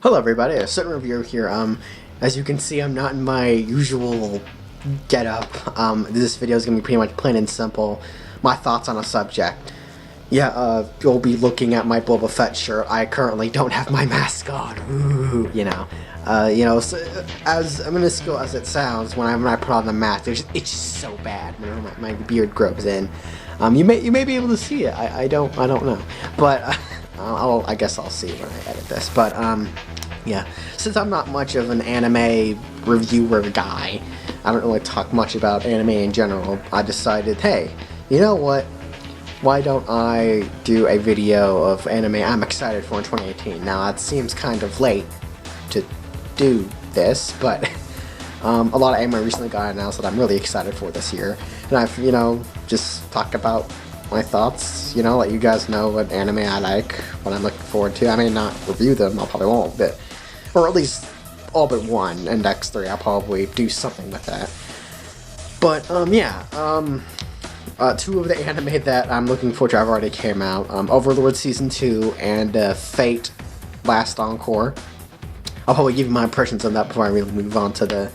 Hello everybody, a certain reviewer here. As you can see, I'm not in my usual getup. This video is going to be pretty much plain and simple. My thoughts on a subject. Yeah, you'll be looking at my Boba Fett shirt. I currently don't have my mask on. Ooh, so, as minuscule as it sounds, when I put on the mask, it's just so bad whenever my beard grows in. You may be able to see it. I don't know, but I guess I'll see when I edit this. But yeah, since I'm not much of an anime reviewer guy, I don't really talk much about anime in general. I decided, hey, you know what? Why don't I do a video of anime I'm excited for in 2018? Now, it seems kind of late to do this, but a lot of anime recently got announced that I'm really excited for this year. And I've, just talk about my thoughts, let you guys know what anime I like, what I'm looking forward to. I may not review them, I probably won't, but, or at least all but one, Index 3, I'll probably do something with that. But, two of the anime that I'm looking forward to have already came out, Overlord Season 2 and Fate Last Encore. I'll probably give you my impressions on that before I really move on to the,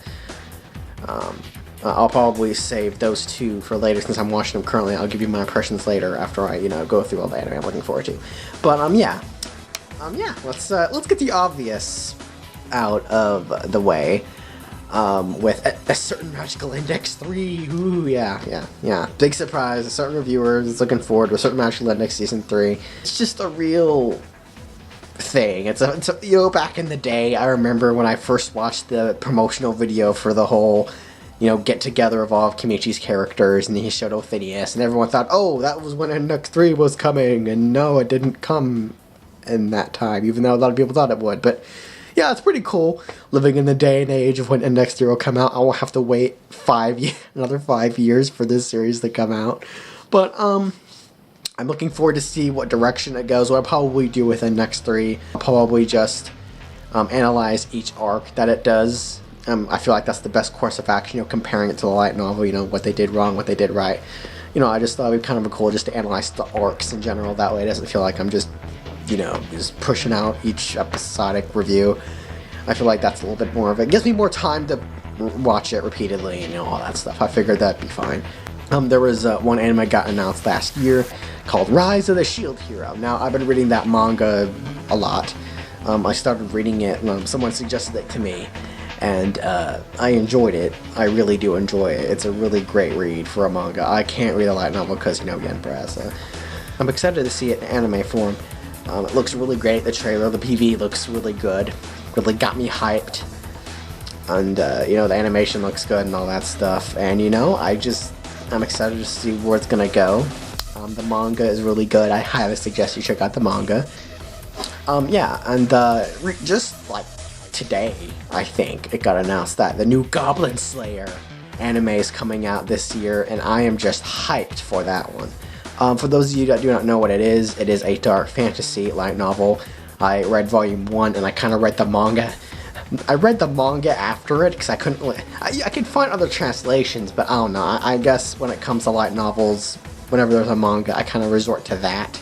I'll probably save those two for later since I'm watching them currently. I'll give you my impressions later after I, go through all the anime I'm looking forward to. But, let's get the obvious out of the way. With a certain magical index 3. Ooh, yeah. Big surprise. A certain reviewer is looking forward to a certain magical index season 3. It's just a real thing. It's back in the day, I remember when I first watched the promotional video for the whole, get together of all of Kimichi's characters, and he showed Othinius, and everyone thought, oh, that was when Index 3 was coming, and no, it didn't come in that time, even though a lot of people thought it would, but yeah, it's pretty cool living in the day and age of when Index 3 will come out. I will have to wait another 5 years for this series to come out. But, I'm looking forward to see what direction it goes. What I'll probably do with Index 3, I'll probably just analyze each arc that it does. I feel like that's the best course of action, comparing it to the light novel, what they did wrong, what they did right. I just thought it would be kind of cool just to analyze the arcs in general. That way it doesn't feel like I'm just pushing out each episodic review. I feel like that's a little bit more of it. Gives me more time to watch it repeatedly and all that stuff. I figured that'd be fine. There was one anime got announced last year called Rise of the Shield Hero. Now, I've been reading that manga a lot. I started reading it, someone suggested it to me, and I enjoyed it. I really do enjoy it. It's a really great read for a manga. I can't read a light novel because, Yen I'm excited to see it in anime form. It looks really great, the trailer, the PV looks really good, really got me hyped, and, the animation looks good and all that stuff, and, I'm excited to see where it's gonna go. The manga is really good. I highly suggest you check out the manga. Just, like, today, I think, it got announced that the new Goblin Slayer anime is coming out this year, and I am just hyped for that one. For those of you that do not know what it is a dark fantasy light novel. I read volume 1 and I kind of read the manga. I read the manga after it because I couldn't. I could find other translations, but I don't know. I guess when it comes to light novels, whenever there's a manga, I kind of resort to that.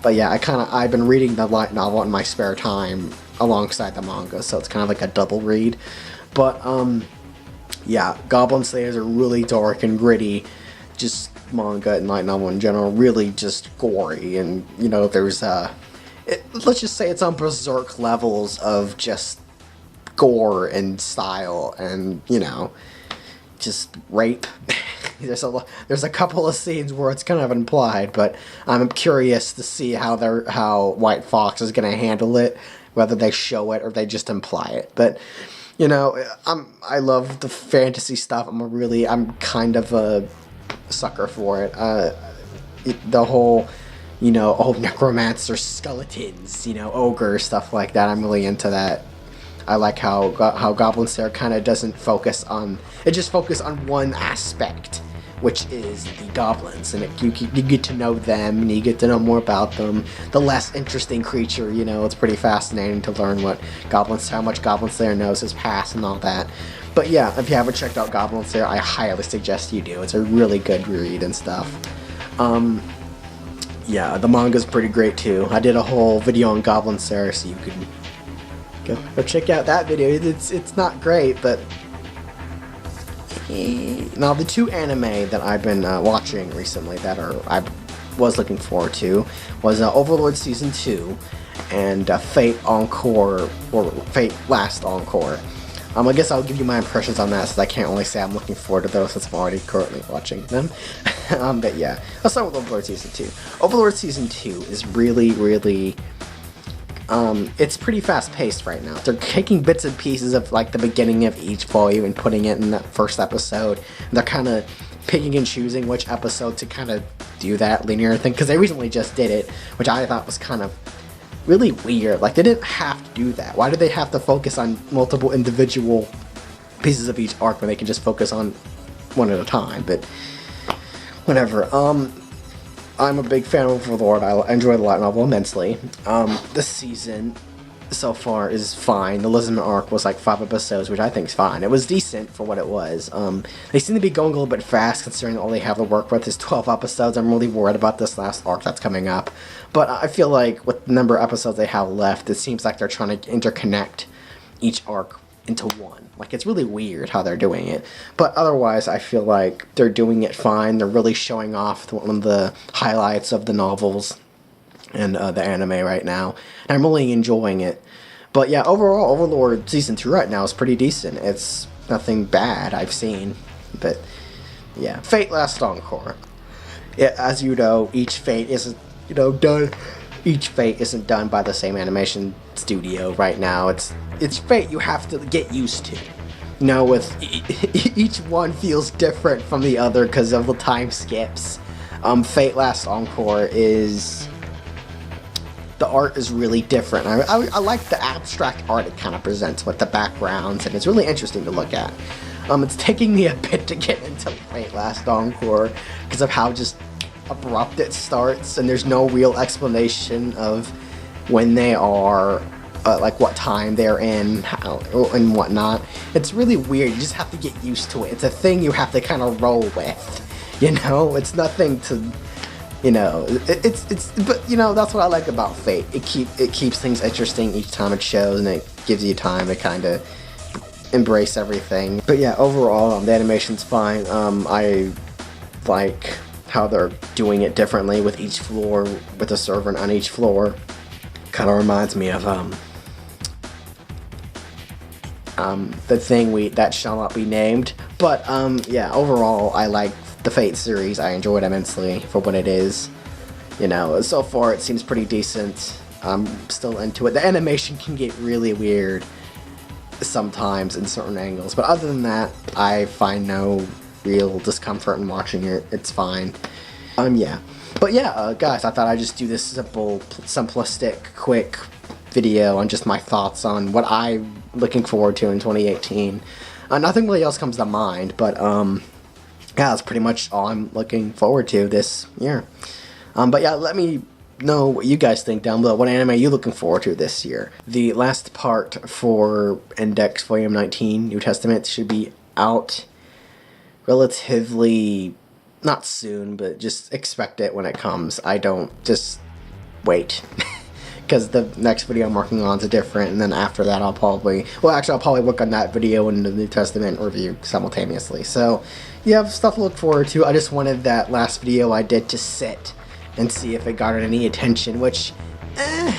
But yeah, I've been reading the light novel in my spare time alongside the manga, so it's kind of like a double read. But yeah, Goblin Slayer is a really dark and gritty, just manga and light novel in general, really just gory, and there's let's just say it's on berserk levels of just gore and style, and just rape. there's a couple of scenes where it's kind of implied, but I'm curious to see how White Fox is going to handle it, whether they show it or they just imply it. But I love the fantasy stuff. I'm kind of a sucker for it. The whole, necromancer, skeletons, ogre, stuff like that. I'm really into that. I like how Goblin Slayer kind of doesn't focus on, it just focuses on one aspect, which is the goblins, and you get to know them, and you get to know more about them. The less interesting creature, it's pretty fascinating to learn how much Goblin Slayer knows his past and all that. But yeah, if you haven't checked out Goblin Slayer, I highly suggest you do. It's a really good read and stuff. Yeah, the manga's pretty great too. I did a whole video on Goblin Slayer, so you can Go check out that video. It's not great, but now the two anime that I've been watching recently that I was looking forward to was Overlord Season 2 and Fate Encore, or Fate Last Encore. I guess I'll give you my impressions on that, since I can't really say I'm looking forward to those since I'm already currently watching them. But yeah, let's start with Overlord Season 2. Overlord Season 2 is really, it's pretty fast-paced right now. They're taking bits and pieces of like the beginning of each volume and putting it in that first episode. They're kind of picking and choosing which episode to kind of do that linear thing, because they recently just did it, which I thought was kind of really weird. Like, they didn't have to do that. Why did they have to focus on multiple individual pieces of each arc when they can just focus on one at a time? But whatever. I'm a big fan of Overlord. I enjoy the light novel immensely. This season so far is fine. The Elizabeth arc was like 5 episodes, which I think is fine. It was decent for what it was. They seem to be going a little bit fast, considering all they have to work with is 12 episodes. I'm really worried about this last arc that's coming up. But I feel like with the number of episodes they have left, it seems like they're trying to interconnect each arc into one. Like, it's really weird how they're doing it. But otherwise, I feel like they're doing it fine. They're really showing off one of the highlights of the novels and the anime right now. And I'm really enjoying it. But yeah, overall, Overlord Season 2 right now is pretty decent. It's nothing bad I've seen. But yeah, Fate Last Encore. Yeah, as you know, each Fate isn't, done. Each Fate isn't done by the same animation studio right now. It's Fate you have to get used to. With each one feels different from the other because of the time skips. Fate Last Encore is... the art is really different. I like the abstract art it kind of presents with the backgrounds, and it's really interesting to look at. It's taking me a bit to get into Fate Last Encore because of how just abrupt it starts, and there's no real explanation of when they are, like what time they're in, how, and whatnot. It's really weird. You just have to get used to it. It's a thing you have to kind of roll with, It's nothing to... but that's what I like about Fate. It keeps things interesting each time it shows, and it gives you time to kind of embrace everything. But yeah, overall, the animation's fine. I like how they're doing it differently with each floor, with a servant on each floor. Kind of reminds me of the thing that shall not be named. But yeah, overall, I like the Fate series. I enjoy it immensely for what it is. So far it seems pretty decent. I'm still into it. The animation can get really weird sometimes in certain angles, but other than that, I find no real discomfort in watching it. It's fine. Yeah. But yeah, guys, I thought I'd just do this simple, simplistic, quick video on just my thoughts on what I'm looking forward to in 2018. Nothing really else comes to mind, but yeah, that's pretty much all I'm looking forward to this year. But yeah, let me know what you guys think down below. What anime are you looking forward to this year? The last part for Index Volume 19, New Testament, should be out relatively, not soon, but just expect it when it comes. Just wait. Because the next video I'm working on is different, and then after that I'll probably work on that video and the New Testament review simultaneously. So, you have stuff to look forward to. I just wanted that last video I did to sit and see if it garnered any attention, which, I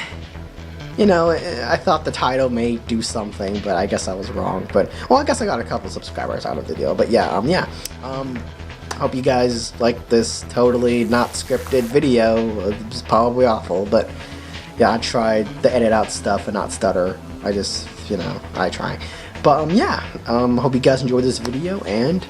thought the title may do something, but I guess I was wrong. But, well, I guess I got a couple subscribers out of the video, but yeah, hope you guys like this totally not scripted video. It's probably awful, but yeah, I tried to edit out stuff and not stutter. I just, I try. But, hope you guys enjoyed this video, and